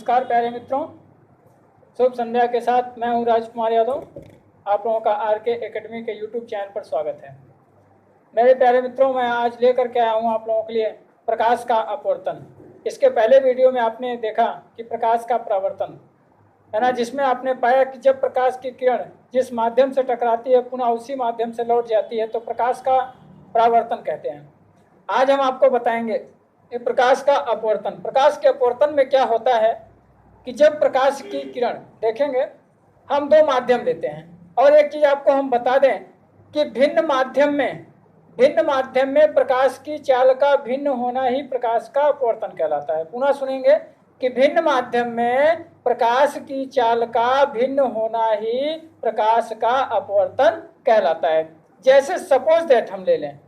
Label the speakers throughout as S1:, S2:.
S1: नमस्कार प्यारे मित्रों, शुभ संध्या के साथ मैं हूं राजकुमार यादव। आप लोगों का आरके एकेडमी के यूट्यूब चैनल पर स्वागत है। मेरे प्यारे मित्रों, मैं आज लेकर के आया हूं आप लोगों के लिए प्रकाश का अपवर्तन। इसके पहले वीडियो में आपने देखा कि प्रकाश का परावर्तन है ना, जिसमें आपने पाया कि जब प्रकाश की किरण जिस माध्यम से टकराती है पुनः उसी माध्यम से लौट जाती है तो प्रकाश का परावर्तन कहते हैं। आज हम आपको बताएंगे कि प्रकाश का अपवर्तन। प्रकाश के अपवर्तन में क्या होता है कि जब प्रकाश की किरण देखेंगे, हम दो माध्यम लेते हैं। और एक चीज आपको हम बता दें कि भिन्न माध्यम में प्रकाश की चाल का भिन्न होना ही प्रकाश का अपवर्तन कहलाता है। पुनः सुनेंगे कि भिन्न माध्यम में प्रकाश की चाल का भिन्न होना ही प्रकाश का अपवर्तन कहलाता है। जैसे सपोज दैट हम ले लें,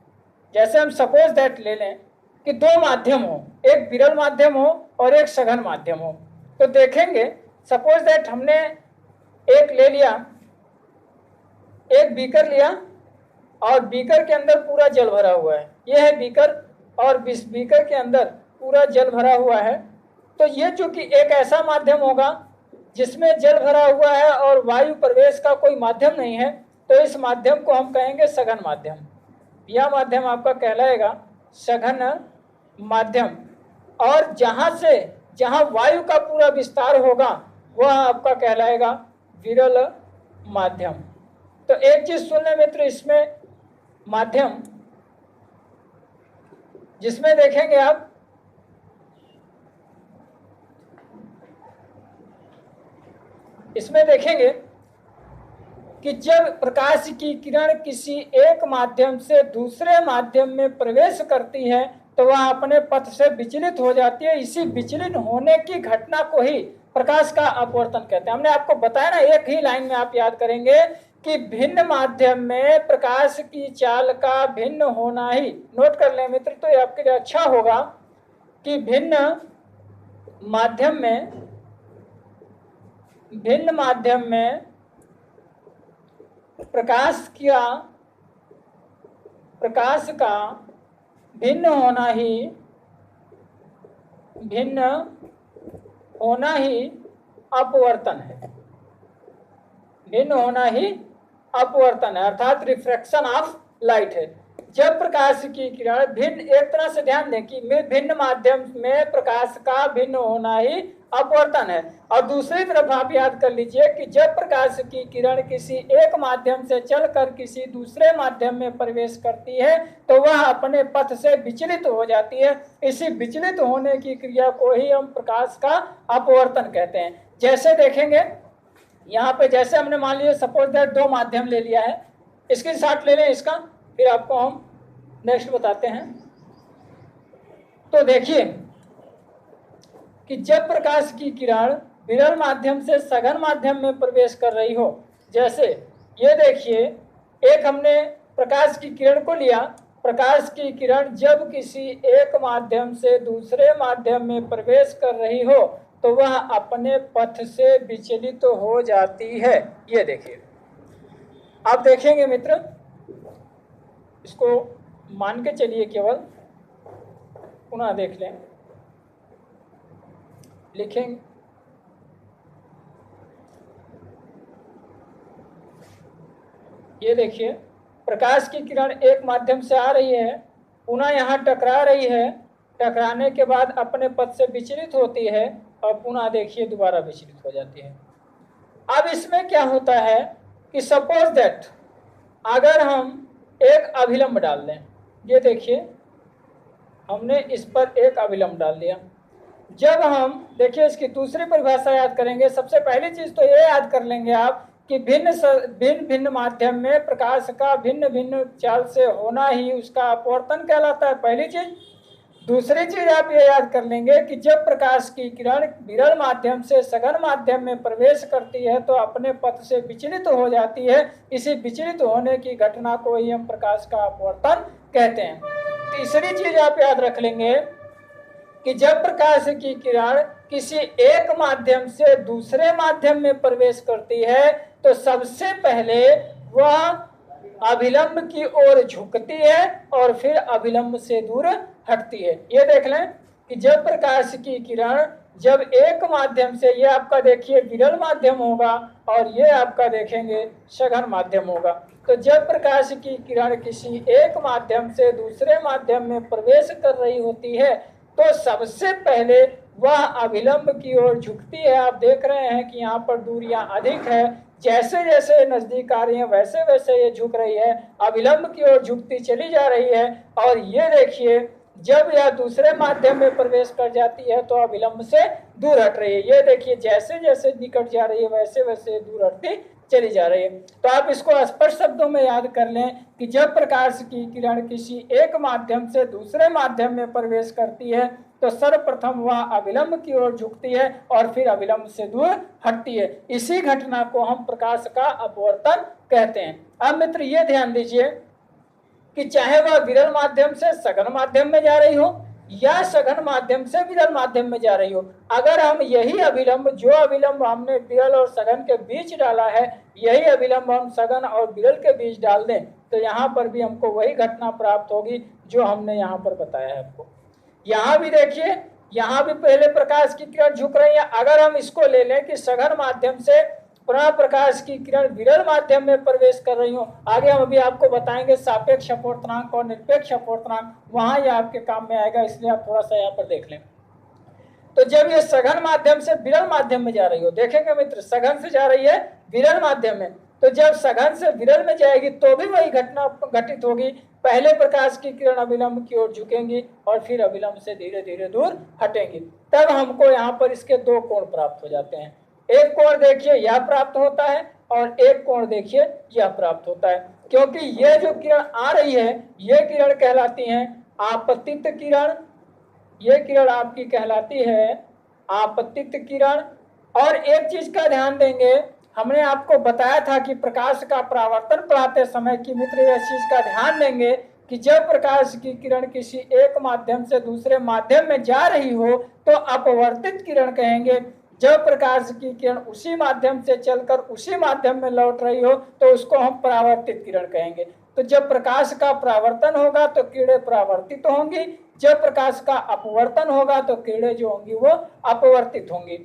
S1: ले लें कि दो माध्यम हो, एक विरल माध्यम हो और एक सघन माध्यम हो। तो देखेंगे सपोज दैट हमने एक ले लिया, एक बीकर लिया और बीकर के अंदर पूरा जल भरा हुआ है। यह है बीकर और बीकर के अंदर पूरा जल भरा हुआ है। तो ये चूंकि एक ऐसा माध्यम होगा जिसमें जल भरा हुआ है और वायु प्रवेश का कोई माध्यम नहीं है, तो इस माध्यम को हम कहेंगे सघन माध्यम। यह माध्यम आपका कहलाएगा सघन माध्यम। और जहां वायु का पूरा विस्तार होगा वह आपका कहलाएगा विरल माध्यम। तो एक चीज सुन लें मित्र, इसमें माध्यम जिसमें देखेंगे आप इसमें देखेंगे कि जब प्रकाश की किरण किसी एक माध्यम से दूसरे माध्यम में प्रवेश करती है तो वह अपने पथ से विचलित हो जाती है। इसी विचलित होने की घटना को ही प्रकाश का अपवर्तन कहते हैं। हमने आपको बताया ना, एक ही लाइन में आप याद करेंगे कि भिन्न माध्यम में प्रकाश की चाल का भिन्न होना ही, नोट कर लें मित्र, तो ये आपके लिए अच्छा होगा कि भिन्न माध्यम में प्रकाश का भिन्न होना ही अपवर्तन है। भिन्न होना ही अपवर्तन है, अर्थात रिफ्रैक्शन ऑफ लाइट है। जब प्रकाश की किरण एक तरह से ध्यान दें कि भिन्न माध्यम में प्रकाश का भिन्न होना ही अपवर्तन है। और दूसरी तरफ आप याद कर लीजिए कि जब प्रकाश की किरण किसी एक माध्यम से चलकर किसी दूसरे माध्यम में प्रवेश करती है तो वह अपने पथ से विचलित हो जाती है। इसी विचलित होने की क्रिया को ही हम प्रकाश का अपवर्तन कहते हैं। जैसे देखेंगे यहाँ पे, जैसे हमने मान लिया सपोज दैट दो माध्यम ले लिया है, इसकी शॉट ले लें इसका, फिर आपको हम नेक्स्ट बताते हैं। तो देखिए कि जब प्रकाश की किरण विरल माध्यम से सघन माध्यम में प्रवेश कर रही हो, जैसे ये देखिए, एक हमने प्रकाश की किरण को लिया। प्रकाश की किरण जब किसी एक माध्यम से दूसरे माध्यम में प्रवेश कर रही हो तो वह अपने पथ से विचलित हो जाती है। ये देखिए, आप देखेंगे मित्र, इसको मान के चलिए, केवल पुनः देख लें, लिखेंगे ये देखिए, प्रकाश की किरण एक माध्यम से आ रही है, पुनः यहाँ टकरा रही है, टकराने के बाद अपने पथ से विचलित होती है और पुनः देखिए दोबारा विचलित हो जाती है। अब इसमें क्या होता है कि सपोज दैट अगर हम एक अभिलंब डाल दें, ये देखिए हमने इस पर एक अभिलंब डाल दिया। जब हम देखिए इसकी दूसरी परिभाषा याद करेंगे, सबसे पहली चीज तो ये याद कर लेंगे आप कि भिन्न माध्यम में प्रकाश का भिन्न भिन्न चाल से होना ही उसका अपवर्तन कहलाता है, पहली चीज। दूसरी चीज आप ये याद कर लेंगे कि जब प्रकाश की किरण विरल माध्यम से सघन माध्यम में प्रवेश करती है तो अपने पथ से विचलित हो जाती है। इसी विचलित होने की घटना को ही हम प्रकाश का अपवर्तन कहते हैं। तीसरी चीज आप याद रख लेंगे कि जब प्रकाश की किरण किसी एक माध्यम से दूसरे माध्यम में प्रवेश करती है तो सबसे पहले वह अभिलंब की ओर झुकती है और फिर अभिलंब से दूर हटती है। ये देख लें कि जब प्रकाश की किरण जब एक माध्यम से, ये आपका देखिए विरल माध्यम होगा और ये आपका देखेंगे सघन माध्यम होगा। तो जब प्रकाश की किरण किसी एक माध्यम से दूसरे माध्यम में प्रवेश कर रही होती है तो सबसे पहले वह अभिलंब की ओर झुकती है। आप देख रहे हैं कि यहाँ पर दूरियां अधिक है, जैसे जैसे नजदीक आ रही है वैसे वैसे ये झुक रही है, अभिलंब की ओर झुकती चली जा रही है। और ये देखिए जब यह दूसरे माध्यम में प्रवेश कर जाती है तो अभिलंब से दूर हट रही है। ये देखिए जैसे जैसे निकट जा रही है वैसे वैसे दूर हटती चली जा रही है। तो आप इसको स्पष्ट शब्दों में याद कर लें कि जब प्रकाश की किरण किसी एक माध्यम से दूसरे माध्यम में प्रवेश करती है तो सर्वप्रथम वह अभिलंब की ओर झुकती है और फिर अभिलंब से दूर हटती है। इसी घटना को हम प्रकाश का अपवर्तन कहते हैं। अब मित्र ये ध्यान दीजिए कि चाहे वह विरल माध्यम से सघन माध्यम में जा रही हो या सघन माध्यम से विरल माध्यम में जा रही हो, अगर हम यही अभिलंब, जो अभिलंब हमने विरल और सघन के बीच डाला है, यही अभिलंब हम सघन और विरल के बीच डाल दें तो यहाँ पर भी हमको वही घटना प्राप्त होगी जो हमने यहाँ पर बताया है आपको। यहाँ भी देखिए, यहाँ भी पहले प्रकाश की किरण झुक रही है। अगर हम इसको ले लें कि सघन माध्यम से पुनः प्रकाश की किरण विरल माध्यम में प्रवेश कर रही हो, आगे हम अभी आपको बताएंगे सापेक्ष अपवर्तनांक और निरपेक्ष अपवर्तनांक, वहां ये आपके काम में आएगा, इसलिए आप थोड़ा सा यहाँ पर देख लें। तो जब ये सघन माध्यम से विरल माध्यम में जा रही हो, देखेंगे मित्र सघन से जा रही है विरल माध्यम में, तो जब सघन से विरल में जाएगी तो भी वही घटना घटित होगी। पहले प्रकाश की किरण अभिलंब की ओर झुकेंगी और फिर अभिलंब से धीरे धीरे दूर हटेंगी। तब हमको यहाँ पर इसके दो कोण प्राप्त हो जाते हैं। एक कोण देखिए यह प्राप्त होता है और एक कोण देखिए यह प्राप्त होता है, क्योंकि ये जो किरण आ रही है ये किरण कहलाती है आपतित किरण। ये किरण आपकी कहलाती है आपतित किरण। और एक चीज का ध्यान देंगे, हमने आपको बताया था कि प्रकाश का परावर्तन पढ़ाते समय कि मित्र इस चीज का ध्यान देंगे कि जब प्रकाश की किरण किसी एक माध्यम से दूसरे माध्यम में जा रही हो तो अपवर्तित किरण कहेंगे। जब प्रकाश की किरण उसी माध्यम से चलकर उसी माध्यम में लौट रही हो तो उसको हम परावर्तित किरण कहेंगे। तो जब प्रकाश का परावर्तन होगा तो किरणें परावर्तित होंगी, जब प्रकाश का अपवर्तन होगा तो किरणें जो होंगी वो अपवर्तित होंगी।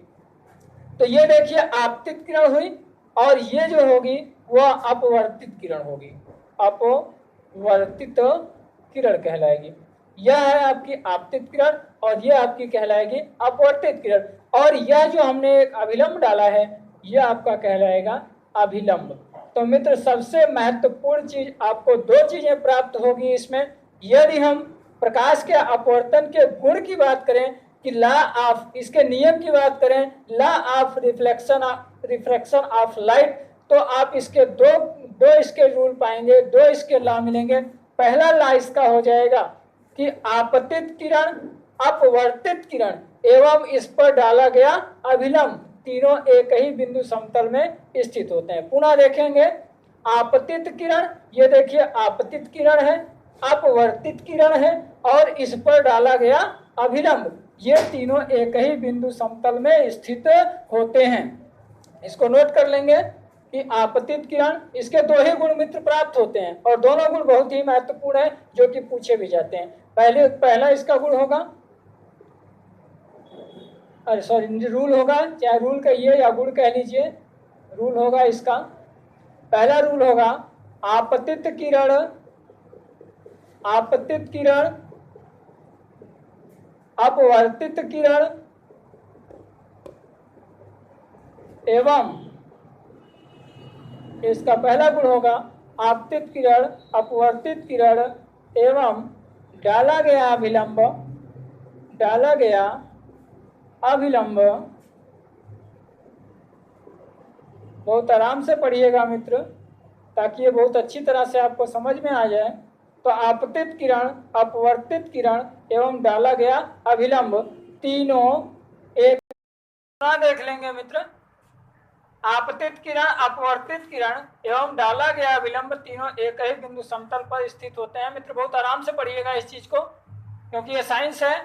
S1: तो ये देखिए आपतित किरण हुई और ये जो होगी वह अपवर्तित किरण होगी, अपवर्तित किरण कहलाएगी। यह है आपकी आपतित किरण और यह आपकी कहलाएगी अपवर्तित किरण। और यह जो हमने एक अभिलंब डाला है यह आपका कहलाएगा अभिलंब। तो मित्र सबसे महत्वपूर्ण चीज आपको दो चीजें प्राप्त होगी इसमें। यदि हम प्रकाश के अपवर्तन के गुण की बात करें कि लॉ ऑफ, इसके नियम की बात करें, law of refraction of light, तो आप इसके दो इसके रूल पाएंगे, दो इसके लॉ मिलेंगे। पहला लॉ इसका हो जाएगा कि आपतित किरण, अपवर्तित किरण एवं इस पर डाला गया अभिलंब तीनों एक ही बिंदु समतल में स्थित होते हैं। पुनः देखेंगे आपतित किरण, ये देखिए आपतित किरण है, अपवर्तित किरण है और इस पर डाला गया अभिलंब, ये तीनों एक ही बिंदु समतल में स्थित होते हैं। इसको नोट कर लेंगे कि आपतित किरण, इसके दो ही गुण मित्र प्राप्त होते हैं और दोनों गुण बहुत ही महत्वपूर्ण है जो कि पूछे भी जाते हैं। पहला इसका गुण होगा, अरे सॉरी रूल होगा, चाहे रूल कहिए या गुण कह लीजिए, रूल होगा इसका। पहला रूल होगा आपतित किरण, आपतित किरण अपवर्तित किरण एवं, इसका पहला गुण होगा आपतित किरण, अपवर्तित किरण एवं डाला गया अभिलंब, डाला गया अभिलंब। बहुत आराम से पढ़िएगा मित्र ताकि ये बहुत अच्छी तरह से आपको समझ में आ जाए। तो आपतित किरण, अपवर्तित किरण एवं डाला गया अभिलंब तीनों एक, देख लेंगे मित्र, आपतित किरण, अपवर्तित किरण एवं डाला गया अभिलंब तीनों एक ही बिंदु समतल पर स्थित होते हैं। मित्र बहुत आराम से पढ़िएगा इस चीज को, क्योंकि ये साइंस है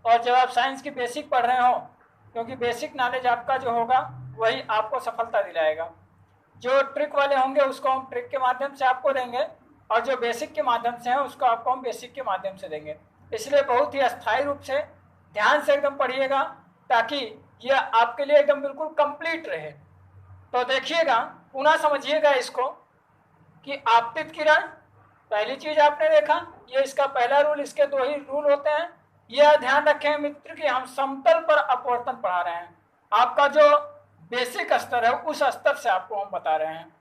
S1: और जब आप साइंस की बेसिक पढ़ रहे हो, क्योंकि बेसिक नॉलेज आपका जो होगा वही आपको सफलता दिलाएगा। जो ट्रिक वाले होंगे उसको हम ट्रिक के माध्यम से आपको देंगे और जो बेसिक के माध्यम से है उसको आपको हम बेसिक के माध्यम से देंगे। इसलिए बहुत ही अस्थायी रूप से ध्यान से एकदम पढ़िएगा ताकि यह आपके लिए एकदम बिल्कुल कंप्लीट रहे। तो देखिएगा, पुनः समझिएगा इसको कि आपतित किरण, पहली चीज आपने देखा, ये इसका पहला रूल, इसके दो ही रूल होते हैं। यह ध्यान रखें मित्र कि हम समतल पर अपवर्तन पढ़ा रहे हैं, आपका जो बेसिक स्तर है उस स्तर से आपको हम बता रहे हैं।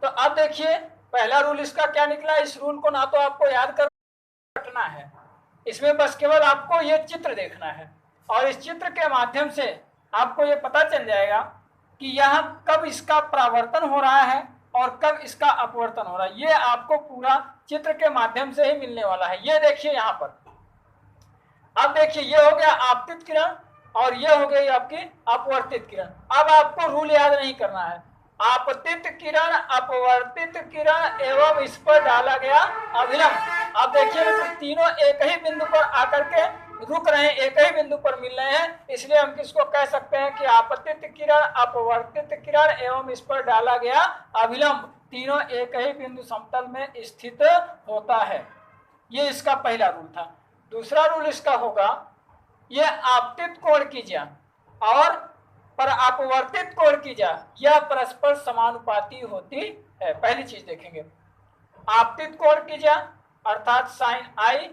S1: तो अब देखिए पहला रूल इसका क्या निकला। इस रूल को ना तो आपको याद करना है, इसमें बस केवल आपको ये चित्र देखना है और इस चित्र के माध्यम से आपको ये पता चल जाएगा कि यहाँ कब इसका परावर्तन हो रहा है और कब इसका अपवर्तन हो रहा है। ये आपको पूरा चित्र के माध्यम से ही मिलने वाला है। ये देखिए यहाँ पर, अब देखिए ये हो गया आपतित किरण और ये हो गई आपकी अपवर्तित किरण। अब आपको रूल याद नहीं करना है, आपतित किरण, अपवर्तित किरण एवं इस पर डाला गया अभिलंब। अब देखिए तीनों एक ही बिंदु पर आकर के रुक रहे हैं, एक ही बिंदु पर मिल रहे हैं, इसलिए हम किसको कह सकते हैं कि आपतित किरण, अपवर्तित किरण एवं इस पर डाला गया अभिलंब तीनों एक ही बिंदु समतल में स्थित होता है। ये इसका पहला रूल था। दूसरा रूल इसका होगा, यह आपतित कोण की ज्या और पर अपवर्तित कोण की ज्या यह परस्पर समानुपाती होती है। पहली चीज देखेंगे, आपतित कोण की ज्या अर्थात साइन आई,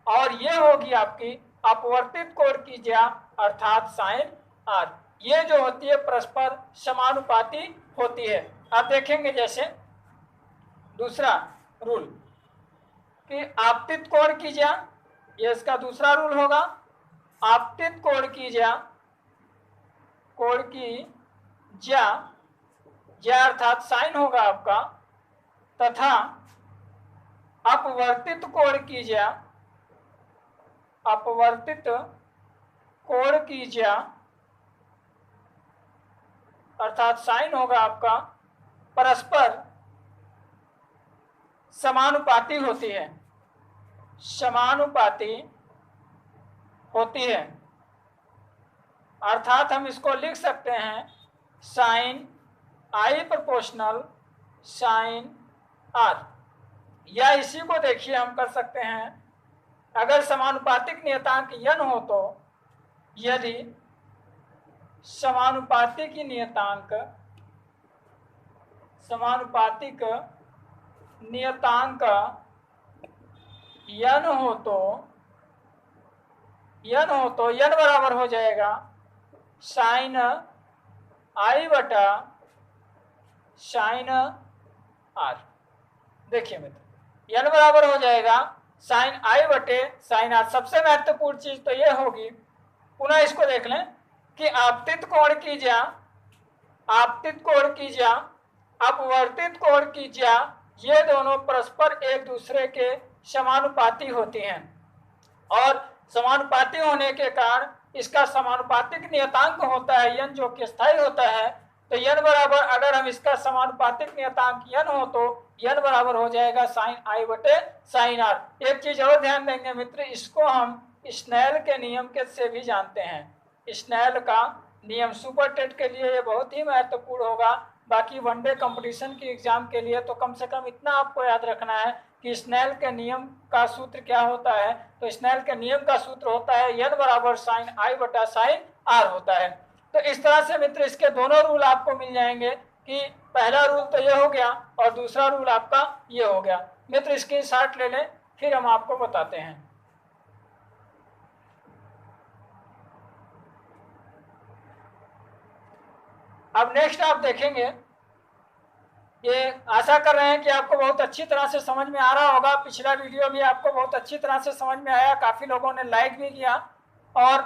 S1: और ये होगी आपकी अपवर्तित कोण की ज्या अर्थात साइन आर। ये जो होती है परस्पर समानुपाती होती है। आप देखेंगे जैसे दूसरा रूल कि आपतित कोण की ज्या, ये इसका दूसरा रूल होगा, आपतित कोण की ज्या, कोण की ज्या, ज्या अर्थात साइन होगा आपका, तथा अपवर्तित कोण की ज्या, अपवर्तित कोण की ज्या अर्थात साइन होगा आपका, परस्पर समानुपाती होती है, समानुपाती होती है। अर्थात हम इसको लिख सकते हैं sine I proportional sine R, या इसी को देखिए हम कर सकते हैं, अगर समानुपातिक नियतांक n हो तो यदि समानुपातिक नियतांक, समानुपातिक नियतांक n हो तो n बराबर हो जाएगा साइन आई बटा साइन आर। देखिए मित्र, n बराबर हो जाएगा साइन आई बटे साइन आर। सबसे महत्वपूर्ण चीज तो ये होगी, पुनः इसको देख लें कि आपतित कोण की ज्या, आपतित कोण की ज्या, अपवर्तित कोण की ज्या, ये दोनों परस्पर एक दूसरे के समानुपाती होती हैं और समानुपाती होने के कारण इसका समानुपातिक नियतांक होता है n, जो कि स्थायी होता है। तो n बराबर, अगर हम इसका समानुपातिक नियतांक n हो तो n बराबर हो जाएगा साइन आई बटे साइन आर। एक चीज और ध्यान देंगे मित्र, इसको हम स्नेल के नियम के से भी जानते हैं। स्नेल का नियम सुपर टेट के लिए ये बहुत ही महत्वपूर्ण होगा, बाकी वनडे कंपटीशन की एग्जाम के लिए तो कम से कम इतना आपको याद रखना है कि स्नेल के नियम का सूत्र क्या होता है। तो स्नेल के नियम का सूत्र होता है n बराबर साइन आई बटा साइन आर होता है। तो इस तरह से मित्र इसके दोनों रूल आपको मिल जाएंगे कि पहला रूल तो ये हो गया और दूसरा रूल आपका ये हो गया। मित्र इसकी शॉर्ट ले लें, फिर हम आपको बताते हैं। अब नेक्स्ट आप देखेंगे, ये आशा कर रहे हैं कि आपको बहुत अच्छी तरह से समझ में आ रहा होगा। पिछला वीडियो भी आपको बहुत अच्छी तरह से समझ में आया, काफ़ी लोगों ने लाइक भी किया। और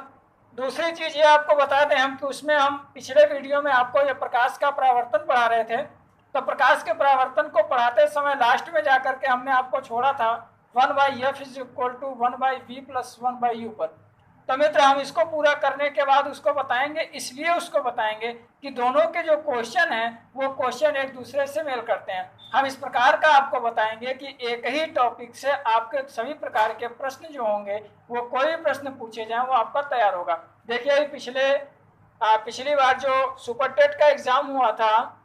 S1: दूसरी चीज़ ये आपको बता दें हम कि उसमें हम पिछले वीडियो में आपको ये प्रकाश का परावर्तन पढ़ा रहे थे। तो प्रकाश के परावर्तन को पढ़ाते समय लास्ट में जाकर के हमने आपको छोड़ा था 1/f is equal to 1/v plus 1/u पर। तो मित्र हम इसको पूरा करने के बाद उसको बताएंगे, इसलिए उसको बताएंगे कि दोनों के जो क्वेश्चन हैं वो क्वेश्चन एक दूसरे से मेल करते हैं। हम इस प्रकार का आपको बताएंगे कि एक ही टॉपिक से आपके सभी प्रकार के प्रश्न जो होंगे, वो कोई भी प्रश्न पूछे जाएं वो आपका तैयार होगा। देखिए पिछली बार जो सुपर टेट का एग्जाम हुआ था,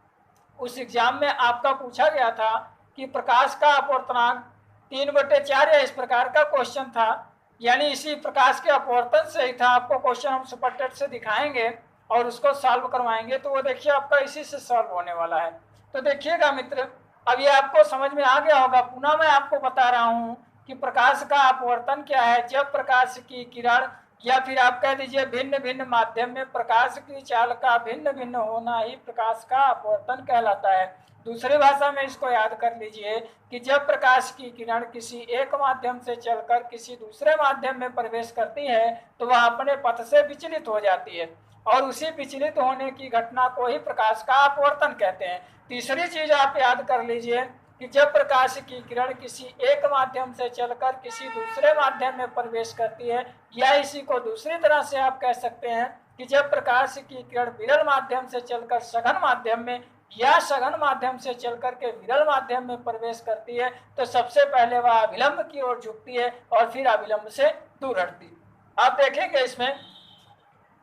S1: उस एग्जाम में आपका पूछा गया था कि प्रकाश का अपवर्तनांक 3/4 या इस प्रकार का क्वेश्चन था। यानी इसी प्रकाश के अपवर्तन से ही था। आपको क्वेश्चन हम सुपर टेट से दिखाएंगे और उसको सॉल्व करवाएंगे, तो वो देखिए आपका इसी से सॉल्व होने वाला है। तो देखिएगा मित्र, अब ये आपको समझ में आ गया होगा। पुनः मैं आपको बता रहा हूँ कि प्रकाश का अपवर्तन क्या है। जब प्रकाश की किरण या फिर आप कह दीजिए भिन्न भिन्न माध्यम में प्रकाश की चाल का भिन्न भिन्न होना ही प्रकाश का अपवर्तन कहलाता है। दूसरी भाषा में इसको याद कर लीजिए कि जब प्रकाश की किरण किसी एक माध्यम से चलकर किसी दूसरे माध्यम में प्रवेश करती है तो वह अपने पथ से विचलित हो जाती है, और उसी विचलित होने की घटना को ही प्रकाश का अपवर्तन कहते हैं। तीसरी चीज आप याद कर लीजिए कि जब प्रकाश की किरण किसी एक माध्यम से चलकर किसी दूसरे माध्यम में प्रवेश करती है, या इसी को दूसरी तरह से आप कह सकते हैं कि जब प्रकाश की किरण विरल माध्यम से चलकर सघन माध्यम में या सघन माध्यम से चलकर के विरल माध्यम में प्रवेश करती है तो सबसे पहले वह अभिलंब की ओर झुकती है और फिर अभिलंब से दूर हटती। आप देखेंगे इसमें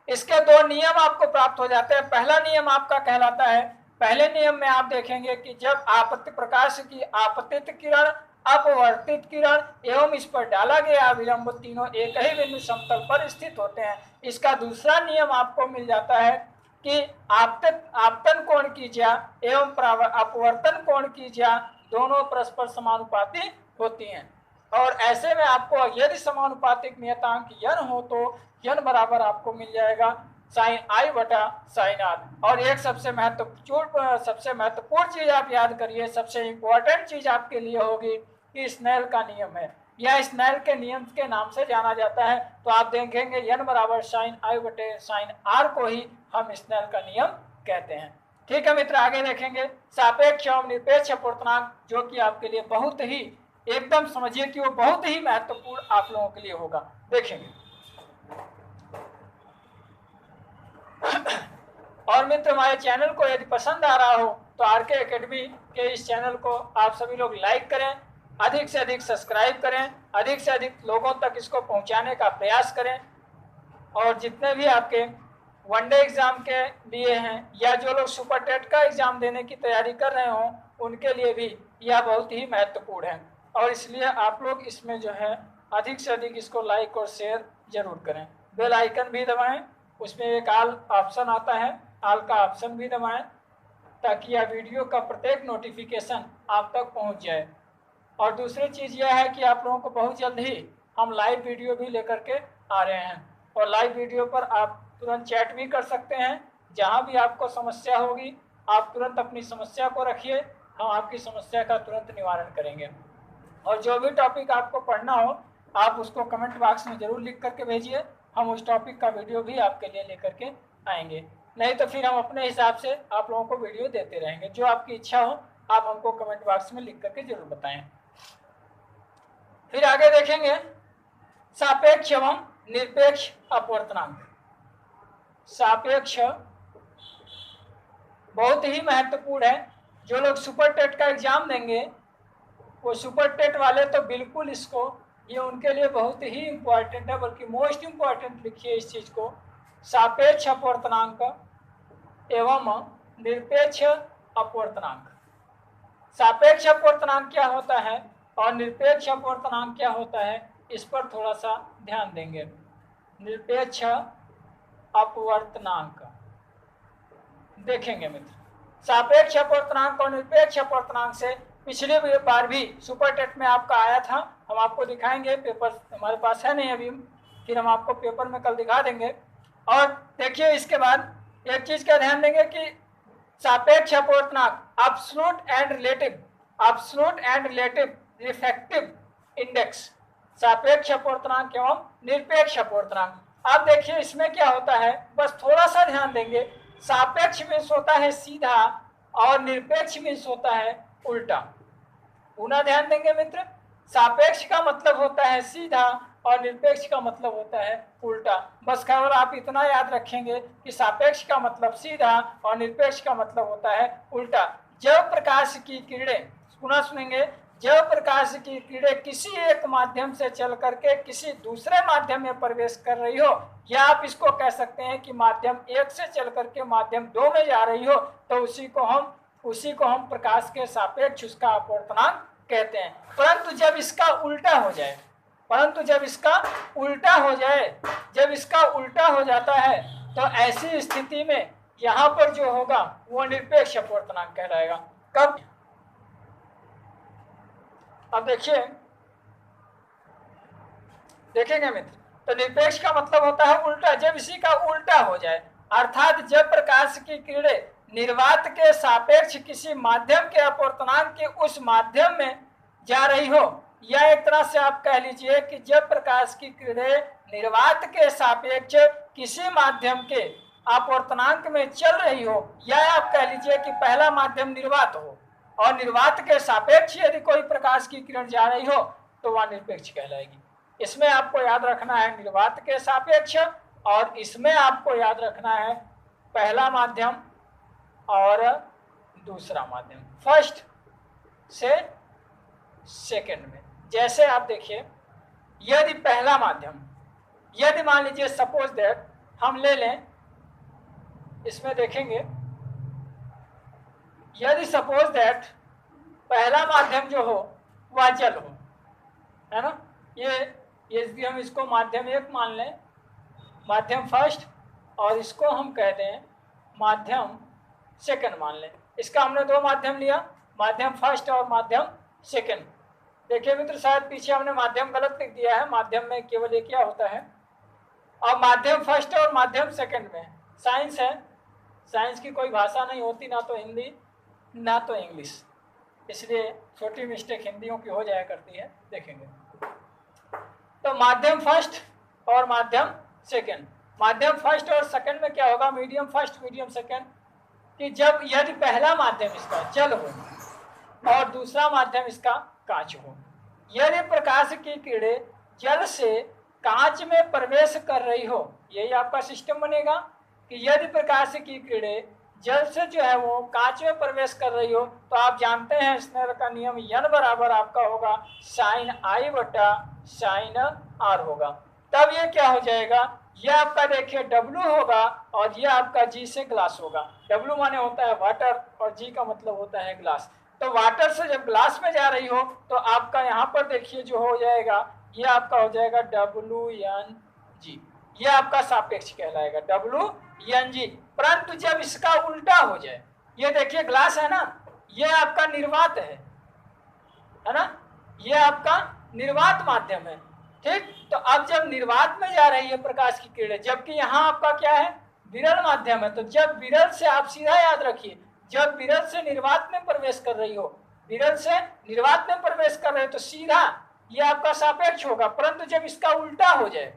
S1: इसके दो नियम आपको प्राप्त हो जाते हैं। पहला नियम आपका कहलाता है, पहले नियम में आप देखेंगे कि जब आपतित प्रकाश की आपतित किरण, अपवर्तित किरण एवं इस पर डाला गया अभिलंब तीनों एक ही बिंदु समतल पर स्थित होते हैं। इसका दूसरा नियम आपको मिल जाता है कि आपतन कोण की ज्या एवं अपवर्तन कोण की ज्या दोनों परस्पर समानुपाती होती हैं, और ऐसे में आपको यदि समानुपातिक नियतांक यन हो तो यन बराबर आपको मिल जाएगा साइन आई बटा साइन आर। और एक सबसे महत्वपूर्ण चीज आप याद करिए, सबसे इंपॉर्टेंट चीज आपके लिए होगी कि स्नेल का नियम है, या स्नेल के नियम के नाम से जाना जाता है। तो आप देखेंगे यन बराबर साइन आई बटे साइन आर को ही हम स्नेल का नियम कहते हैं। ठीक है मित्र, आगे देखेंगे सापेक्ष एवं निरपेक्ष अपवर्तनांक, जो कि आपके लिए बहुत ही एकदम समझिए कि वो बहुत ही महत्वपूर्ण आप लोगों के लिए होगा। देखेंगे और मित्र, हमारे चैनल को यदि पसंद आ रहा हो तो आरके एकेडमी के इस चैनल को आप सभी लोग लाइक करें, अधिक से अधिक सब्सक्राइब करें, अधिक से अधिक लोगों तक इसको पहुंचाने का प्रयास करें। और जितने भी आपके वनडे एग्जाम के लिए हैं या जो लोग सुपर टेट का एग्जाम देने की तैयारी कर रहे हों उनके लिए भी यह बहुत ही महत्वपूर्ण है, और इसलिए आप लोग इसमें जो है अधिक से अधिक इसको लाइक और शेयर जरूर करें। बेल आइकन भी दबाएं, उसमें एक आल ऑप्शन आता है, आल का ऑप्शन भी दबाएं ताकि यह वीडियो का प्रत्येक नोटिफिकेशन आप तक पहुंच जाए। और दूसरी चीज़ यह है कि आप लोगों को बहुत जल्द ही हम लाइव वीडियो भी लेकर के आ रहे हैं, और लाइव वीडियो पर आप तुरंत चैट भी कर सकते हैं। जहां भी आपको समस्या होगी आप तुरंत अपनी समस्या को रखिए, हम आपकी समस्या का तुरंत निवारण करेंगे। और जो भी टॉपिक आपको पढ़ना हो आप उसको कमेंट बॉक्स में ज़रूर लिख करके भेजिए, हम उस टॉपिक का वीडियो भी आपके लिए लेकर के आएंगे। नहीं तो फिर हम अपने हिसाब से आप लोगों को वीडियो देते रहेंगे। जो आपकी इच्छा हो आप हमको कमेंट बॉक्स में लिख करके जरूर बताएं। फिर आगे देखेंगे सापेक्ष एवं निरपेक्ष अपवर्तनांक। सापेक्ष बहुत ही महत्वपूर्ण है। जो लोग सुपर टेट का एग्जाम देंगे वो सुपर टेट वाले तो बिल्कुल इसको, ये उनके लिए बहुत ही इम्पोर्टेंट है, बल्कि मोस्ट इम्पोर्टेंट लिखिए इस चीज को। सापेक्ष अपवर्तनांक एवं निरपेक्ष अपवर्तनांक। सापेक्ष अपवर्तनांक क्या होता है और निरपेक्ष अपवर्तनांक क्या होता है, इस पर थोड़ा सा ध्यान देंगे। निरपेक्ष अपवर्तनांक देखेंगे मित्र, सापेक्ष अपवर्तनांक और निरपेक्ष अपवर्तनांक से पिछले बार भी सुपर टेट में आपका आया था, हम आपको दिखाएंगे। पेपर हमारे पास है नहीं अभी, फिर हम आपको पेपर में कल दिखा देंगे। और देखिए इसके बाद एक चीज का ध्यान देंगे कि सापेक्ष अपवर्तनांक absolute and relative refractive index, सापेक्ष अपवर्तनांक एवं निरपेक्ष अपवर्तनांक। आप देखिए इसमें क्या होता है, बस थोड़ा सा ध्यान देंगे। सापेक्ष मीन्स होता है सीधा और निरपेक्ष मीन्स होता है उल्टा। पुनः ध्यान देंगे मित्र, सापेक्ष का मतलब होता है सीधा और निरपेक्ष का मतलब होता है उल्टा। बस केवल आप इतना याद रखेंगे कि सापेक्ष का मतलब सीधा और निरपेक्ष का मतलब होता है उल्टा। जब प्रकाश की किरणें, पुनः सुनेंगे, जब प्रकाश की किरणें किसी एक माध्यम से चल करके किसी दूसरे माध्यम में प्रवेश कर रही हो, या आप इसको कह सकते हैं कि माध्यम 1 से चल करके माध्यम 2 में जा रही हो, तो उसी को हम प्रकाश के सापेक्ष उसका अपवर्तनांक कहते हैं। परंतु जब इसका उल्टा हो जाए, परंतु जब इसका उल्टा हो जाए, जब इसका उल्टा हो जाता है तो ऐसी स्थिति में यहाँ पर जो होगा वो निरपेक्ष अपवर्तनांक कहलाएगा। कब? अब देखिए, देखेंगे मित्र, तो निरपेक्ष का मतलब होता है उल्टा, जब इसी का उल्टा हो जाए, अर्थात जब प्रकाश की किरणें निर्वात के सापेक्ष किसी माध्यम के अपवर्तनांक के उस माध्यम में जा रही हो, या एक तरह से आप कह लीजिए कि जब प्रकाश की किरणें निर्वात के सापेक्ष किसी माध्यम के अपवर्तनांक में चल रही हो, या आप कह लीजिए कि पहला माध्यम निर्वात हो और निर्वात के सापेक्ष यदि कोई प्रकाश की किरण जा रही हो तो वह निरपेक्ष कहलाएगी। इसमें आपको याद रखना है निर्वात के सापेक्ष, और इसमें आपको याद रखना है पहला माध्यम और दूसरा माध्यम, फर्स्ट से सेकंड में। जैसे आप देखिए, यदि पहला माध्यम, यदि मान लीजिए सपोज दैट हम ले लें, इसमें देखेंगे, यदि सपोज दैट पहला माध्यम जो हो वह जल हो, है ना, ये हम इसको माध्यम एक मान लें, माध्यम फर्स्ट, और इसको हम कह दें माध्यम सेकंड मान लें। इसका हमने दो माध्यम लिया, माध्यम फर्स्ट और माध्यम सेकंड। देखिए मित्र, शायद पीछे हमने माध्यम गलत लिख दिया है, माध्यम में केवल एक क्या होता है, और माध्यम फर्स्ट और माध्यम सेकंड में साइंस है, साइंस की कोई भाषा नहीं होती, ना तो हिंदी ना तो इंग्लिश, इसलिए छोटी मिस्टेक हिंदियों की हो जाया करती है, देखेंगे। तो माध्यम फर्स्ट और माध्यम सेकंड, माध्यम फर्स्ट और सेकंड में क्या होगा, मीडियम फर्स्ट मीडियम सेकंड, कि जब यदि पहला माध्यम इसका जल हो और दूसरा माध्यम इसका कांच हो, यदि प्रकाश की किरणें जल से कांच में प्रवेश कर रही हो, यही आपका सिस्टम बनेगा कि यदि प्रकाश की किरणें जल से जो है वो कांच में प्रवेश कर रही हो, तो आप जानते हैं स्नेल का नियम, n बराबर आपका होगा साइन आई बटा साइन आर होगा। तब ये क्या हो जाएगा, ये आपका देखिए W होगा और ये आपका G से ग्लास होगा। W माने होता है वाटर और G का मतलब होता है ग्लास। तो वाटर से जब ग्लास में जा रही हो तो आपका यहाँ पर देखिए जो हो जाएगा, ये आपका हो जाएगा WNG, ये आपका सापेक्ष कहलाएगा WNG। परंतु जब इसका उल्टा हो जाए, ये देखिए ग्लास है ना, ये आपका निर्वात है ना, ये आपका निर्वात माध्यम है, ठीक। तो अब जब निर्वात में जा रही है प्रकाश की किरणें, जबकि यहाँ आपका क्या है, विरल माध्यम है, तो जब विरल से, आप सीधा याद रखिए, जब विरल से निर्वात में प्रवेश कर रही हो, विरल से निर्वात में प्रवेश कर रहे हो तो सीधा ये आपका सापेक्ष होगा। परंतु जब इसका उल्टा हो जाए,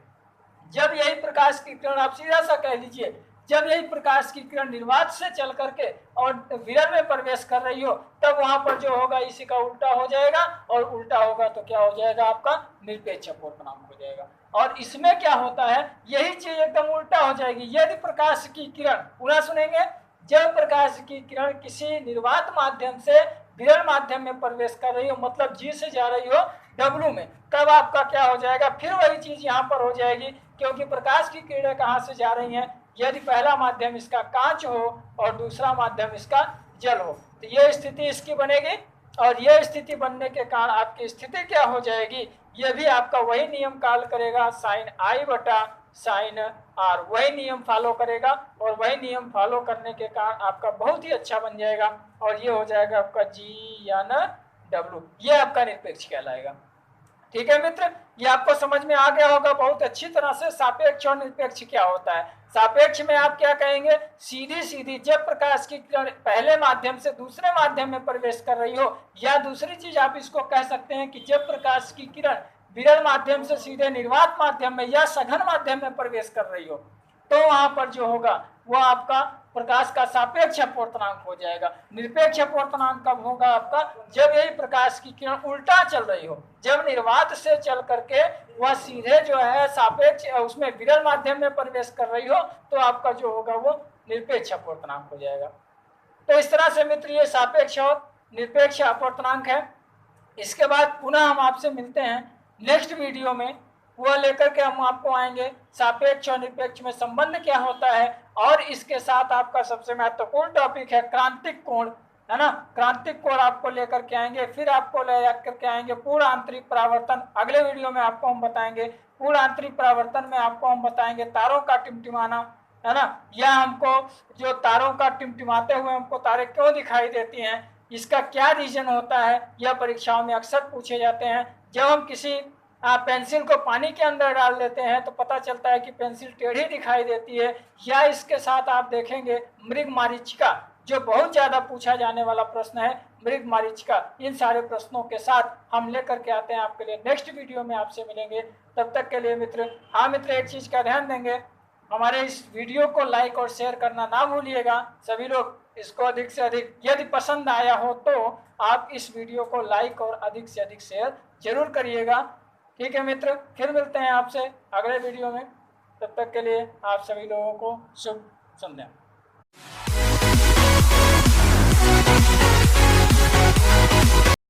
S1: जब यही प्रकाश की किरण, आप सीधा सा कह लीजिए, जब यही प्रकाश की किरण निर्वात से चल करके और विरल में प्रवेश कर रही हो, तब वहां पर जो होगा इसी का उल्टा हो जाएगा, और उल्टा होगा तो क्या हो जाएगा, आपका निरपेक्ष अपवर्तनांक हो जाएगा। और इसमें क्या होता है, यही चीज एकदम उल्टा हो जाएगी। यदि प्रकाश की किरण, पुनः सुनेंगे, जब प्रकाश की किरण किसी निर्वात माध्यम से विरल माध्यम में प्रवेश कर रही हो, मतलब G से जा रही हो W में, तब आपका क्या हो जाएगा, फिर वही चीज यहाँ पर हो जाएगी, क्योंकि प्रकाश की किरणें कहाँ से जा रही हैं, यदि पहला माध्यम इसका कांच हो और दूसरा माध्यम इसका जल हो, तो ये स्थिति इसकी बनेगी। और यह स्थिति बनने के कारण आपकी स्थिति क्या हो जाएगी, यह भी आपका वही नियम काल करेगा, साइन आई बटा साइन आर, वही नियम फॉलो करेगा, और वही नियम फॉलो करने के कारण आपका बहुत ही अच्छा बन जाएगा, और ये हो जाएगा आपका GNW, ये आपका निरपेक्ष कहलाएगा। ठीक है मित्र, ये आपको समझ में आ गया होगा बहुत अच्छी तरह से सापेक्ष और निरपेक्ष क्या होता है। सापेक्ष में आप क्या कहेंगे, सीधी सीधी जब प्रकाश की किरण पहले माध्यम से दूसरे माध्यम में प्रवेश कर रही हो, या दूसरी चीज आप इसको कह सकते हैं कि जब प्रकाश की किरण विरल माध्यम से सीधे निर्वात माध्यम में या सघन माध्यम में प्रवेश कर रही हो, तो वहां पर जो होगा वह आपका प्रकाश का सापेक्ष अपवर्तनांक हो जाएगा। निरपेक्ष अपवर्तनांक कब होगा आपका, जब यही प्रकाश की किरण उल्टा चल रही हो, जब निर्वात से चल करके वह सीधे जो है सापेक्ष उसमें विरल माध्यम में प्रवेश कर रही हो, तो आपका जो होगा वो निरपेक्ष अपवर्तनांक हो जाएगा। तो इस तरह से मित्र ये सापेक्ष और निरपेक्ष अपवर्तनांक है। इसके बाद पुनः हम आपसे मिलते हैं नेक्स्ट वीडियो में, वह लेकर के हम आपको आएंगे सापेक्ष और निरपेक्ष में संबंध क्या होता है, और इसके साथ आपका सबसे महत्वपूर्ण टॉपिक है क्रांतिक कोण, है ना, क्रांतिक कोण आपको लेकर के आएंगे। फिर आपको ले जाकर के आएंगे पूर्ण आंतरिक परावर्तन, अगले वीडियो में आपको हम बताएंगे। पूर्ण आंतरिक परावर्तन में आपको हम बताएंगे तारों का टिमटिमाना, है ना, या हमको जो तारों का टिमटिमाते हुए हमको तारे क्यों दिखाई देती हैं, इसका क्या रीजन होता है, यह परीक्षाओं में अक्सर पूछे जाते हैं। जब हम किसी पेंसिल को पानी के अंदर डाल देते हैं तो पता चलता है कि पेंसिल टेढ़ी दिखाई देती है। या इसके साथ आप देखेंगे मृगमरीचिका, जो बहुत ज्यादा पूछा जाने वाला प्रश्न है, मृगमरीचिका। इन सारे प्रश्नों के साथ हम लेकर के आते हैं आपके लिए, नेक्स्ट वीडियो में आपसे मिलेंगे। तब तक के लिए मित्र, हाँ मित्र, एक चीज का ध्यान देंगे, हमारे इस वीडियो को लाइक और शेयर करना ना भूलिएगा। सभी लोग इसको अधिक से अधिक, यदि पसंद आया हो तो आप इस वीडियो को लाइक और अधिक से अधिक शेयर जरूर करिएगा। ठीक है मित्र, फिर मिलते हैं आपसे अगले वीडियो में। तब तक के लिए आप सभी लोगों को शुभ संध्या।